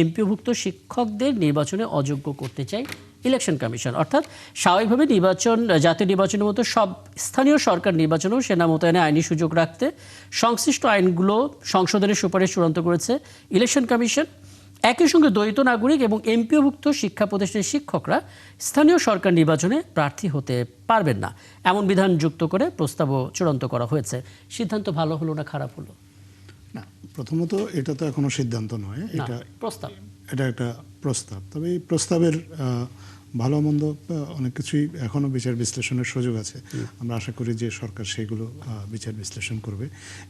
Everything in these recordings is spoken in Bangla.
এমপিওভুক্ত শিক্ষকদের নির্বাচনে অযোগ্য করতে চায় ইলেকশন কমিশন। অর্থাৎ স্বাভাবিকভাবে জাতীয় নির্বাচনের মতো সব স্থানীয় সরকার নির্বাচনেও সেনা মোতায়েনে আইনি সুযোগ রাখতে সংশ্লিষ্ট আইনগুলো সংশোধনের সুপারিশ চূড়ান্ত করেছে ইলেকশন কমিশন। একই সঙ্গে দ্বৈত নাগরিক এবং এমপিওভুক্ত শিক্ষা প্রতিষ্ঠানের শিক্ষকরা স্থানীয় সরকার নির্বাচনে প্রার্থী হতে পারবেন না, এমন বিধান যুক্ত করে প্রস্তাবও চূড়ান্ত করা হয়েছে। সিদ্ধান্ত ভালো হলো না খারাপ হলো? না, প্রথমত এটা তো এখনো সিদ্ধান্ত নয়, এটা প্রস্তাব, এটা একটা প্রস্তাব। তবে এই প্রস্তাবের ভালো মন্দ অনেক কিছুই এখনো বিচার বিশ্লেষণের সুযোগ আছে। আমরা আশা করি যে সরকার সেগুলো বিচার বিশ্লেষণ করবে।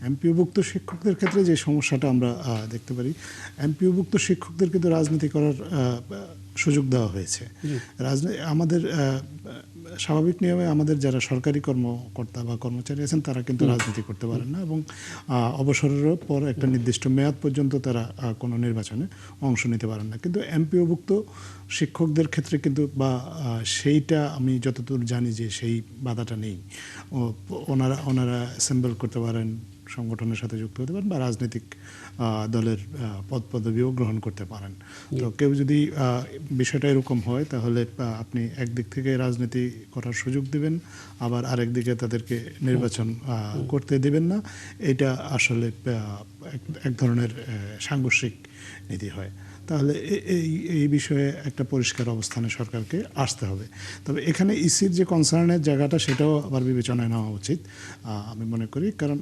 এমপিওভুক্ত শিক্ষকদের ক্ষেত্রে যে সমস্যাটা আমরা দেখতে পারি, এমপিওভুক্ত শিক্ষকদের কিন্তু রাজনীতি করার সুযোগ দেওয়া হয়েছে। আমাদের স্বাভাবিক নিয়মে আমাদের যারা সরকারি কর্মকর্তা বা কর্মচারী আছেন তারা কিন্তু রাজনীতি করতে পারেন না, এবং অবসরের পর একটা নির্দিষ্ট মেয়াদ পর্যন্ত তারা কোনো নির্বাচনে অংশ নিতে পারেন না। কিন্তু এমপিওভুক্ত শিক্ষকদের ক্ষেত্রে কিন্তু সেইটা আমি যতদূর জানি যে সেই বাধাটা নেই। ওনারা অ্যাসেম্বল করতে পারেন, সংগঠনের সাথে যুক্ত হতে পারেন, বা রাজনৈতিক দলের পদবিও গ্রহণ করতে পারেন। তো কেউ যদি বিষয়টা এরকম হয় তাহলে আপনি একদিক থেকে রাজনীতি করার সুযোগ দিবেন, আবার আরেক দিকে তাদেরকে নির্বাচন করতে দিবেন না। এটা আসলে এক ধরনের সাংঘর্ষিক নীতি হয়। তাহলে এই বিষয়ে একটা পরিষ্কার অবস্থানে সরকারকে আসতে হবে। তবে এখানে ইসির যে কনসার্নের জায়গাটা সেটাও আবার বিবেচনায় নেওয়া উচিত আমি মনে করি। কারণ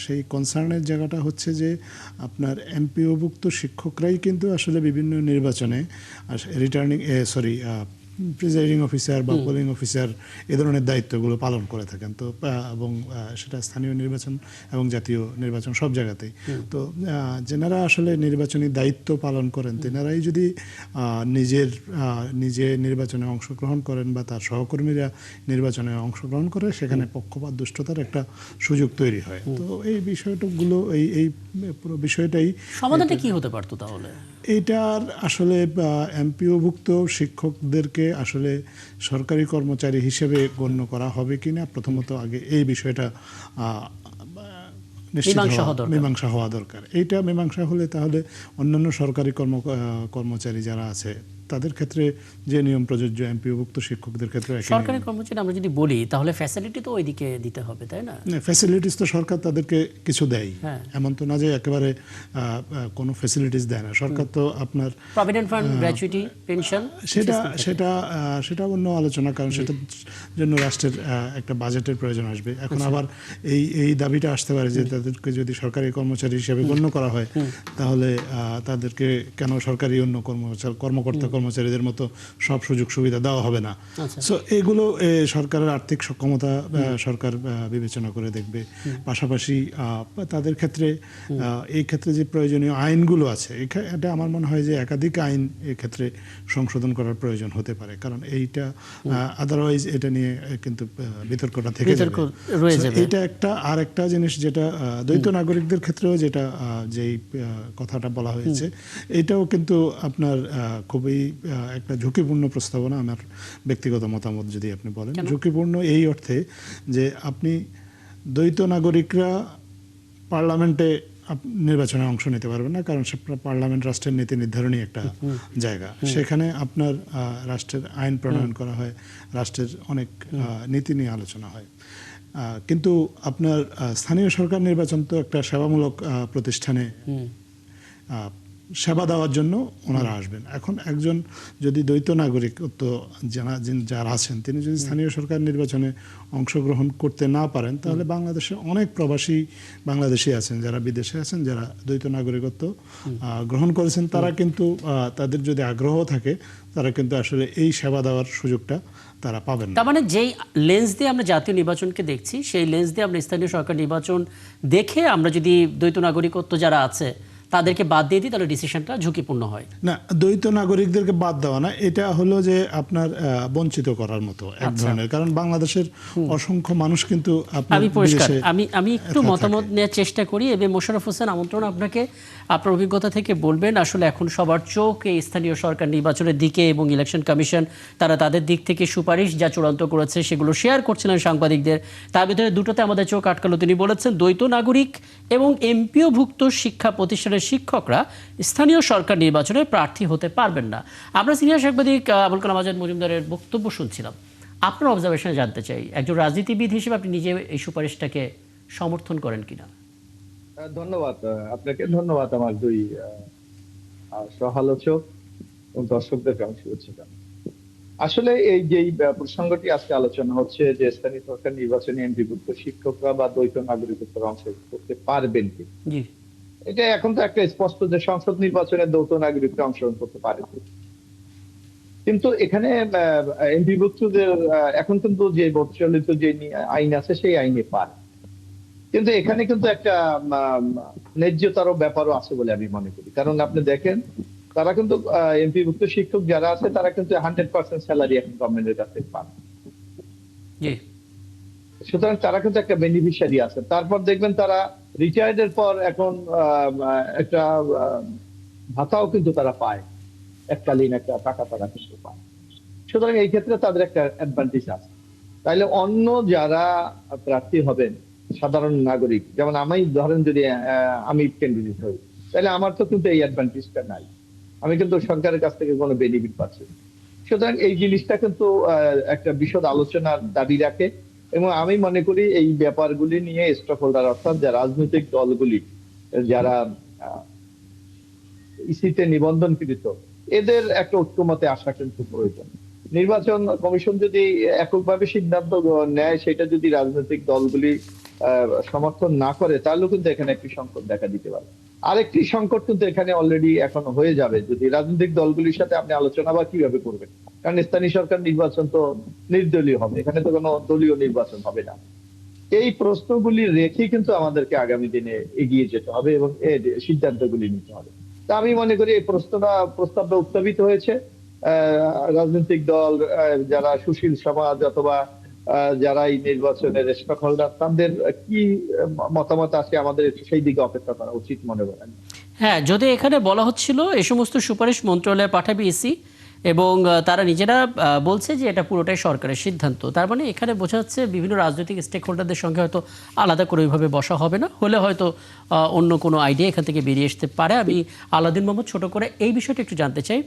সেই কনসার্নের জায়গাটা হচ্ছে যে আপনার এমপিওভুক্ত শিক্ষকরাই কিন্তু আসলে বিভিন্ন নির্বাচনে প্রিজাইডিং অফিসার বা পোলিং অফিসার এ ধরনের দায়িত্বগুলো পালন করে থাকেন। তো এবং সেটা স্থানীয় নির্বাচন এবং জাতীয় নির্বাচন সব জায়গাতেই। তো যেনারা আসলে নির্বাচনী দায়িত্ব পালন করেন তেনারাই যদি নিজে নির্বাচনে অংশগ্রহণ করেন বা তার সহকর্মীরা নির্বাচনে অংশগ্রহণ করে, সেখানে পক্ষপাত দুষ্টতার একটা সুযোগ তৈরি হয়। তো এই বিষয়গুলো এই পুরো বিষয়টাই সমাধানটা কি হতে পারতো তাহলে? এটার আসলে এমপিওভুক্ত শিক্ষকদেরকে আসলে সরকারি কর্মচারী হিসেবে গণ্য করা হবে কিনা, প্রথমত আগে এই বিষয়টা মীমাংসা হওয়া দরকার। এইটা মীমাংসা হলে তাহলে অন্যান্য সরকারি কর্মচারী যারা আছে তাদের ক্ষেত্রে যে নিয়ম প্রযোজ্য এমপিওভুক্ত শিক্ষকদের ক্ষেত্রে সরকারি কর্মচারী আমরা যদি বলি তাহলে ফ্যাসিলিটি তো ওইদিকে দিতে হবে, তাই না? ফ্যাসিলিটিস তো সরকার তাদেরকে কিছু দেয়, এমন তো না যে একেবারে কোনো ফ্যাসিলিটিস দেয় না। সরকার তো আপনার প্রভিডেন্ট ফান্ড, গ্র্যাচুইটি, পেনশন, সেটা অন্য আলোচনা, কারণ সেটার জন্য রাষ্ট্রের একটা বাজেটের প্রয়োজন আসবে। এখন আবার এই দাবিটা আসতে পারে যে তাদেরকে যদি সরকারি কর্মচারী হিসেবে গণ্য করা হয় তাহলে তাদেরকে কেন সরকারি অন্য কর্মচারীদের মতো সব সুযোগ সুবিধা দেওয়া হবে না। সো এগুলো সরকারের আর্থিক সক্ষমতা সরকার বিবেচনা করে দেখবে। পাশাপাশি তাদের ক্ষেত্রে এই ক্ষেত্রে যে প্রয়োজনীয় আইনগুলো আছে, এটা আমার মনে হয় যে একাধিক আইন এক্ষেত্রে সংশোধন করার প্রয়োজন হতে পারে। কারণ এইটা আদারওয়াইজ এটা নিয়ে কিন্তু বিতর্কটা থেকে যাবে। এটা আর একটা জিনিস যেটা দ্বৈত নাগরিকদের ক্ষেত্রেও যেই কথাটা বলা হয়েছে, এটাও কিন্তু আপনার খুবই একটা ঝুঁকিপূর্ণ প্রস্তাবনা। আমার ব্যক্তিগত মতামত যদি আপনি বলেন, ঝুঁকিপূর্ণ এই অর্থে যে আপনি দ্বৈত নাগরিকরা পার্লামেন্টে নির্বাচনে অংশ নিতে পারবেন না, কারণ পার্লামেন্ট রাষ্ট্রের নীতি নির্ধারণী একটা জায়গা। সেখানে আপনার রাষ্ট্রের আইন প্রণয়ন করা হয়, রাষ্ট্রের অনেক নীতি নিয়ে আলোচনা হয়। কিন্তু আপনার স্থানীয় সরকার নির্বাচন তো একটা সেবামূলক প্রতিষ্ঠানে সেবা দেওয়ার জন্য ওনারা আসবেন। এখন একজন যদি দ্বৈত নাগরিকত্ব যারা আছেন তিনি যদি স্থানীয় সরকার নির্বাচনে অংশগ্রহণ করতে না পারেন, তাহলে বাংলাদেশে অনেক প্রবাসী বাংলাদেশি আছেন যারা বিদেশে আছেন, যারা দ্বৈত নাগরিকত্ব গ্রহণ করেছেন, তারা কিন্তু তাদের যদি আগ্রহ থাকে তারা কিন্তু আসলে এই সেবা দেওয়ার সুযোগটা তারা পাবেন না। তার মানে যেই লেন্স দিয়ে আমরা জাতীয় নির্বাচনকে দেখছি, সেই লেন্স দিয়ে আমরা স্থানীয় সরকার নির্বাচন দেখে আমরা যদি দ্বৈত নাগরিকত্ব যারা আছে তাদেরকে বাদ দিয়ে দিই তাহলে ডিসিশনটা ঝুঁকিপূর্ণ হয়। না, দ্বৈত নাগরিকদেরকে বাদ দেওয়া না, এটা হলো যে আপনার বঞ্চিত করার মতো এক ধরনের। কারণ বাংলাদেশের অসংখ্য মানুষ কিন্তু আমি একটু মতামত নেওয়ার চেষ্টা করি। এবং মোশাররফ হোসেন, আমন্ত্রণ আপনাকে, আপনার অভিজ্ঞতা থেকে বলবেন আসলে এখন সবার চোখ এই স্থানীয় সরকার নির্বাচনের দিকে, এবং ইলেকশন কমিশন তারা তাদের দিক থেকে সুপারিশ যা চূড়ান্ত করেছে সেগুলো শেয়ার করছিলেন সাংবাদিকদের। তার ভিতরে দুটোতে আমাদের চোখ আটকালো। তিনি বলেছেন দ্বৈত নাগরিক এবং এমপিওভুক্ত শিক্ষা প্রতিষ্ঠানের শিক্ষকরা স্থানীয় সরকার নির্বাচনে প্রার্থী হতে পারবেন না। আমরা সিনিয়র সাংবাদিক আবুল কালাম আজাদ মজুমদারের বক্তব্য শুনছিলাম, আপনার অবজারভেশনে জানতে চাই, একজন রাজনীতিবিদ হিসেবে আপনি নিজে এই সুপারিশটাকে সমর্থন করেন কিনা? ধন্যবাদ আপনাকে, ধন্যবাদ আমার দুই সহালোচক ও দর্শকদের আমি শুভেচ্ছা জানাই। আসলে এই যে প্রসঙ্গটি আজকে আলোচনা হচ্ছে যে স্থানীয় সরকার নির্বাচনে এমপিভুক্ত শিক্ষকরা বা দ্বৈত নাগরিকত্বের অংশগ্রহণ করতে পারবেন কি, জি, এটা এখন তো একটা স্পষ্ট যে সংসদ নির্বাচনে দ্বৈত নাগরিকত্ব অংশগ্রহণ করতে পারে। কিন্তু এখানে এমপিভুক্তদের এখন কিন্তু যে প্রচলিত যে আইন আছে সেই আইনে পারে, কিন্তু এখানে কিন্তু একটা ন্যায্যতারও ব্যাপারও আছে বলে আমি মনে করি। কারণ আপনি দেখেন, তারা কিন্তু এমপিভুক্ত শিক্ষক যারা আছে তারা কিন্তু 100% স্যালারি এখন গভর্নমেন্টের কাছে পান। জি, সুতরাং তারা কিন্তু একটা বেনিফিশিয়ারি আছে। তারপর দেখবেন তারা রিটায়ার্ডের পর এখন একটা ভাতাও কিন্তু তারা পায়, এককালীন একটা টাকা তারা কিন্তু পায়। সুতরাং এই ক্ষেত্রে তাদের একটা অ্যাডভান্টেজ আছে। তাইলে অন্য যারা প্রার্থী হবেন সাধারণ নাগরিক, যেমন আমি ধরেন যদি আমি ক্যান্ডিডেট হই, তাহলে আমার তো কিন্তু এই অ্যাডভান্টেজটা নাই, আমি কিন্তু সরকারের কাছ থেকে কোনো বেনিফিট পাচ্ছি না। সুতরাং এই জিনিসটা কিন্তু একটা বিশদ আলোচনার দাবি রাখে, এবং আমি মনে করি এই ব্যাপারগুলি নিয়ে স্টক হোল্ডার অর্থাৎ যে রাজনৈতিক দলগুলি যারা ইসিতে নিবন্ধনকৃত, এদের একটা ঐক্যমতে আসা কিন্তু প্রয়োজন। নির্বাচন কমিশন যদি এককভাবে সিদ্ধান্ত নেয়, সেটা যদি রাজনৈতিক দলগুলি সমর্থন না করে, তাহলেও কিন্তু এখানে একটি সংকট দেখা দিতে পারে। আরেকটি সংকট কিন্তু এখানে অলরেডি এখন হয়ে যাবে, যদি রাজনৈতিক দলগুলির সাথে আপনি আলোচনা বা কিভাবে করবেন। কারণ স্থানীয় সরকার নির্বাচন তো নির্দলীয় হবে, এখানে তো কোনো দলীয় নির্বাচন হবে না। এই প্রশ্নগুলি রেখে কিন্তু আমাদেরকে আগামী দিনে এগিয়ে যেতে হবে এবং এই সিদ্ধান্তগুলি নিতে হবে। তা আমি মনে করি এই প্রস্তাবটা উত্থাপিত হয়েছে। রাজনৈতিক দল, যারা সুশীল সমাজ অথবা যারা এই নির্বাচনের স্টক হোল্ডার, তাদের কি মতামত আছে আমাদের সেই দিকে অপেক্ষা করা উচিত মনে করেন? হ্যাঁ, যদি এখানে বলা হচ্ছিল এই সমস্ত সুপারিশ মন্ত্রণালয়ে পাঠাবে ইসি, এবং তারা নিজেরা বলছে যে এটা পুরোটাই সরকারের সিদ্ধান্ত, তার মানে এখানে বোঝা যাচ্ছে বিভিন্ন রাজনৈতিক স্টেক হোল্ডারদের সঙ্গে হয়তো আলাদা করে ওইভাবে বসা হবে না, হলে হয়তো অন্য কোনো আইডিয়া এখান থেকে বেরিয়ে আসতে পারে। আমি আলাদিন মোহাম্মদ ছোট করে এই বিষয়টা একটু জানতে চাই,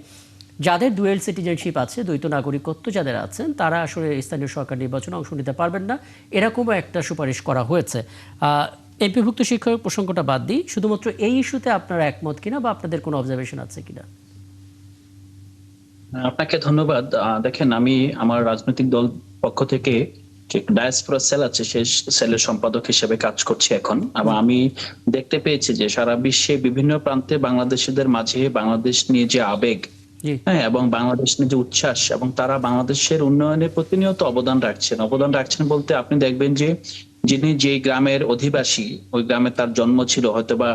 যাদের ডুয়েল সিটিজেনশিপ আছে, দ্বৈত নাগরিকত্ব যাদের আছেন, তারা আসলে স্থানীয় সরকার নির্বাচনে অংশ নিতে পারবেন না, এরকমও একটা সুপারিশ করা হয়েছে। এমপিভুক্ত শিক্ষক প্রসঙ্গটা বাদ দিই, শুধুমাত্র এই ইস্যুতে আপনারা একমত কিনা বা আপনাদের কোনো অবজারভেশন আছে কিনা? আপনাকে ধন্যবাদ। দেখেন, আমি আমার রাজনৈতিক দল পক্ষ থেকে ডায়াসপোরা সেল আছে, সেই সেলের সম্পাদক হিসেবে কাজ করছি এখন। এবং আমি দেখতে পেয়েছি যে সারা বিশ্বে বিভিন্ন প্রান্তে বাংলাদেশিদের মাঝে বাংলাদেশ নিয়ে যে আবেগ, হ্যাঁ, এবং বাংলাদেশ নিয়ে যে উচ্ছ্বাস, এবং তারা বাংলাদেশের উন্নয়নে প্রতিনিয়ত অবদান রাখছেন বলতে আপনি দেখবেন যে যিনি যে গ্রামের অধিবাসী, ওই গ্রামে তার জন্ম ছিল, হয়তোবা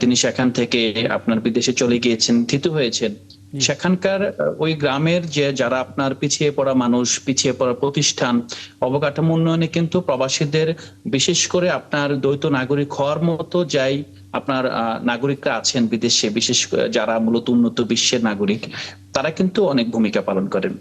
তিনি সেখান থেকে আপনার বিদেশে চলে গিয়েছেন, থিতু হয়েছেন, সেখানকার ওই গ্রামের যে যারা আপনার পিছিয়ে পড়া মানুষ, পিছিয়ে পড়া প্রতিষ্ঠান, অবকাঠামো উন্নয়নে কিন্তু প্রবাসীদের, বিশেষ করে আপনার দ্বৈত নাগরিক হওয়ার মতো যাই আপনার নাগরিকরা আছেন বিদেশে, বিশেষ করে যারা মূলত উন্নত বিশ্বের নাগরিক, তারা কিন্তু অনেক ভূমিকা পালন করেন।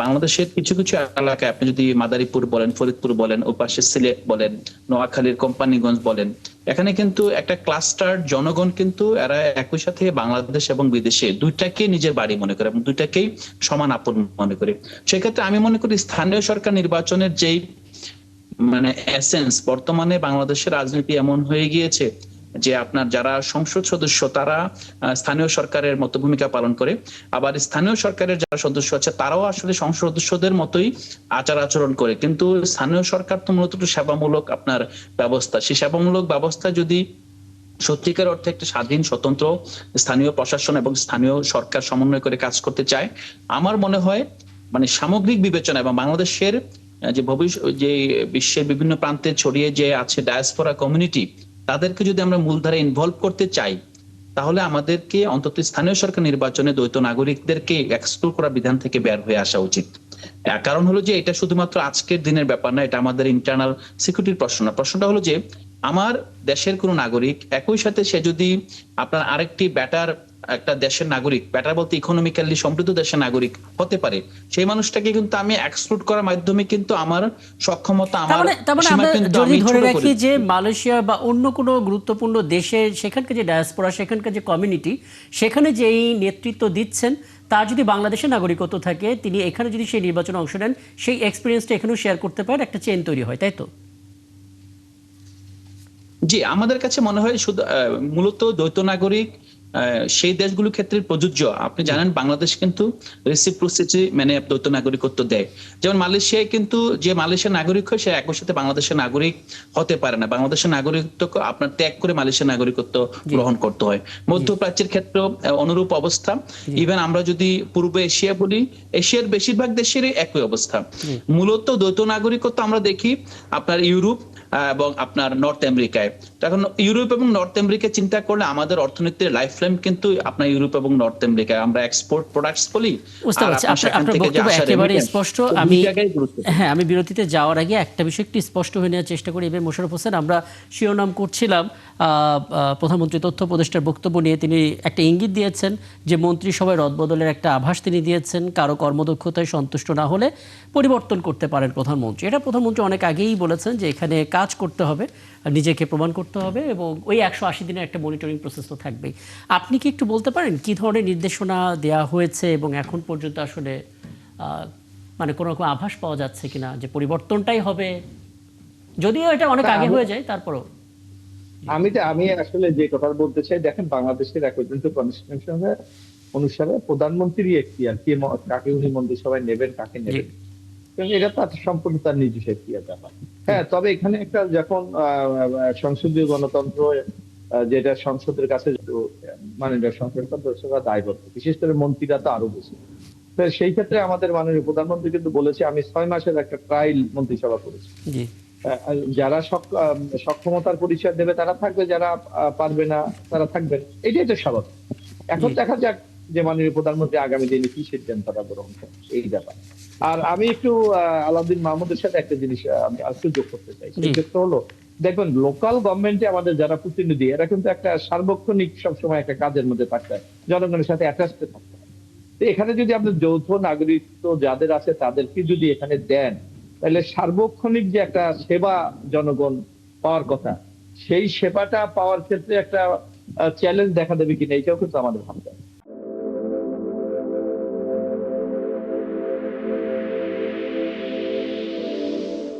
বাংলাদেশের কিছু কিছু এলাকায় আপনি যদি মাদারীপুর বলেন, ফরিদপুর বলেন, ও পাশে সিলেট বলেন, নোয়াখালীর কোম্পানিগঞ্জ বলেন, এখানে কিন্তু একটা ক্লাস্টার জনগণ কিন্তু এরা একই সাথে বাংলাদেশ এবং বিদেশে দুইটাকে নিজের বাড়ি মনে করে এবং দুইটাকেই সমান আপন মনে করে। সেক্ষেত্রে আমি মনে করি স্থানীয় সরকার নির্বাচনের যেই মানে এসেন্স, বর্তমানে বাংলাদেশের রাজনীতি এমন হয়ে গিয়েছে যে আপনার যারা সংসদ সদস্য তারা স্থানীয় সরকারের মতো ভূমিকা পালন করে, আবার স্থানীয় সরকারের যারা সদস্য আছে তারাও আসলে সংসদ সদস্যদের মতোই আচার আচরণ করে। কিন্তু স্থানীয় সরকার তো মূলত সেবামূলক আপনার ব্যবস্থা, সেই সেবামূলক ব্যবস্থা যদি সত্যিকার অর্থে একটা স্বাধীন স্বতন্ত্র স্থানীয় প্রশাসন এবং স্থানীয় সরকার সমন্বয় করে কাজ করতে চায়, আমার মনে হয় মানে সামগ্রিক বিবেচনা এবং বাংলাদেশের যে ভবিষ্যৎ, যে বিশ্বের বিভিন্ন প্রান্তে ছড়িয়ে যে আছে ডায়াসপোরা কমিউনিটি, তাদেরকে যদি আমরা মূলধারে ইনভলভ করতে চাই, তাহলে আমাদেরকে অন্তত স্থানীয় সরকার নির্বাচনে দ্বৈত নাগরিকদেরকে এক্সক্লুড করা বিধান থেকে বের হয়ে আসা উচিত। কারণ হলো যে এটা শুধুমাত্র আজকের দিনের ব্যাপার না, এটা আমাদের ইন্টারনাল সিকিউরিটির প্রশ্ন না। প্রশ্নটা হলো যে আমার দেশের কোনো নাগরিক একই সাথে সে যদি আপনার আরেকটি বেটার একটা দেশের নাগরিক, বেটার বলতে ইকোনমিক্যালি সমৃদ্ধ দেশের নাগরিক হতে পারে, সেই মানুষটাকে কিন্তু আমি এক্সক্লুড করার মাধ্যমে কিন্তু আমার সক্ষমতা, আমার তার মানে সীমা আমরা কিন্তু যদি আমি ধরে ছোট রাখি করি। যে মালয়েশিয়া বা অন্য কোনো গুরুত্বপূর্ণ দেশের সেখানকার যে ডায়াসপোরা, সেখানকার যে কমিউনিটি, সেখানে যেই নেতৃত্ব দিচ্ছেন তার যদি বাংলাদেশের নাগরিকত্ব থাকে, তিনি এখানে যদি সেই নির্বাচনে অংশ নেন, সেই এক্সপিরিয়েন্সটা এখানেও শেয়ার করতে পারেন, একটা চেইন তৈরি হয়, তাই তো? জি, আমাদের কাছে মনে হয় শুধু মূলত দ্বৈত নাগরিক সেই দেশগুলোর ক্ষেত্রে প্রযোজ্য। আপনি জানেন বাংলাদেশ কিন্তু রেসিপ্রোসিটি মানে দ্বৈত নাগরিকত্ব দেয়। যেমন মালয়েশিয়ায় কিন্তু যে মালয়েশিয়ার নাগরিক হয় সে একই সাথে বাংলাদেশের নাগরিক হতে পারে না, বাংলাদেশের নাগরিকত্ব আপনার ত্যাগ করে মালয়েশিয়ার নাগরিকত্ব গ্রহণ করতে হয়। মধ্যপ্রাচ্যের ক্ষেত্রেও অনুরূপ অবস্থা। ইভেন আমরা যদি পূর্ব এশিয়া বলি, এশিয়ার বেশিরভাগ দেশেরই একই অবস্থা। মূলত দ্বৈত নাগরিকত্ব আমরা দেখি আপনার ইউরোপ এবং আপনার নর্থ আমেরিকায়। এখন ইউরোপ এবং নর্থ আমেরিকা চিন্তা করলে আমাদের অর্থনীতির লাইফ লাইন কিন্তু আপনার ইউরোপ এবং নর্থ আমেরিকায়, আমরা এক্সপোর্ট প্রোডাক্টস বলি। বুঝতে পারছি, আপনার বক্তব্য একেবারে স্পষ্ট। আমি বিরতিতে যাওয়ার আগে একটা বিষয় একটু স্পষ্ট হয়ে নেওয়ার চেষ্টা করি। এবার মোশাররফ হোসেন, আমরা শিরোনাম করছিলাম প্রধানমন্ত্রী তথ্য উপদেষ্টার বক্তব্য নিয়ে। তিনি একটা ইঙ্গিত দিয়েছেন যে মন্ত্রিসভায় রদবদলের একটা আভাস তিনি দিয়েছেন, কারো কর্মদক্ষতায় সন্তুষ্ট না হলে পরিবর্তন করতে পারেন প্রধানমন্ত্রী। এটা প্রধানমন্ত্রী অনেক আগেই বলেছেন যে এখানে কাজ করতে হবে, নিজেকে প্রমাণ করতে হবে, এবং ওই 180 দিনের একটা মনিটরিং প্রসেস তো থাকবেই। আপনি কি একটু বলতে পারেন কি ধরনের নির্দেশনা দেওয়া হয়েছে এবং এখন পর্যন্ত আসলে মানে কোনো রকম আভাস পাওয়া যাচ্ছে কিনা যে পরিবর্তনটাই হবে, যদিও এটা অনেক আগে হয়ে যায় তারপরও? আমি আসলে যে কথা বলতে চাই, দেখেন বাংলাদেশের এখন কিন্তু কনস্টিটিউশন অনুসারে প্রধানমন্ত্রী এখতিয়ার কাকে উনি মন্ত্রিসভায় নেবেন, কাকে নেবেন, এটা তার সম্পূর্ণ তার নিজস্ব এখতিয়ার ব্যাপার। হ্যাঁ, তবে এখানে একটা যখন সংসদীয় গণতন্ত্র যেটা সংসদের কাছে মাননীয় সংসদ সদস্যরা দায়বদ্ধ, বিশেষ করে মন্ত্রীরা তো আরো বেশি। তো সেই ক্ষেত্রে আমাদের মাননীয় প্রধানমন্ত্রী কিন্তু বলেছে আমি 6 মাসের একটা ট্রায়াল মন্ত্রিসভা করেছি। যারা সক্ষমতার পরিচয় দেবে তারা থাকবে, যারা পারবে না তারা থাকবে, এটাই তো স্বাভাবিক। এখন দেখা যাক যে মাননীয় প্রধানমন্ত্রী আগামী দিনে কি সিদ্ধান্তটা গ্রহণ করে এই ব্যাপার। আর আমি একটু আলাউদ্দিন মাহমুদের সাথে একটা জিনিস আমি আরেকটু যোগ করতে চাই। সেক্ষেত্রে হলো, দেখবেন লোকাল গভর্নমেন্টে আমাদের যারা প্রতিনিধি, এরা কিন্তু একটা সার্বক্ষণিক সবসময় একটা কাজের মধ্যে থাকতে হয়, জনগণের সাথে অ্যাটাচড থাকতে হয়। তো এখানে যদি আপনার যৌথ নাগরিকত্ব যাদের আছে তাদেরকে যদি এখানে দেন, তাহলে সার্বক্ষণিক যে একটা সেবা জনগণ পাওয়ার কথা, সেই সেবাটা পাওয়ার ক্ষেত্রে একটা চ্যালেঞ্জ দেখা দেবে কিনা, এটাও কিন্তু আমাদের ভাবতে হবে।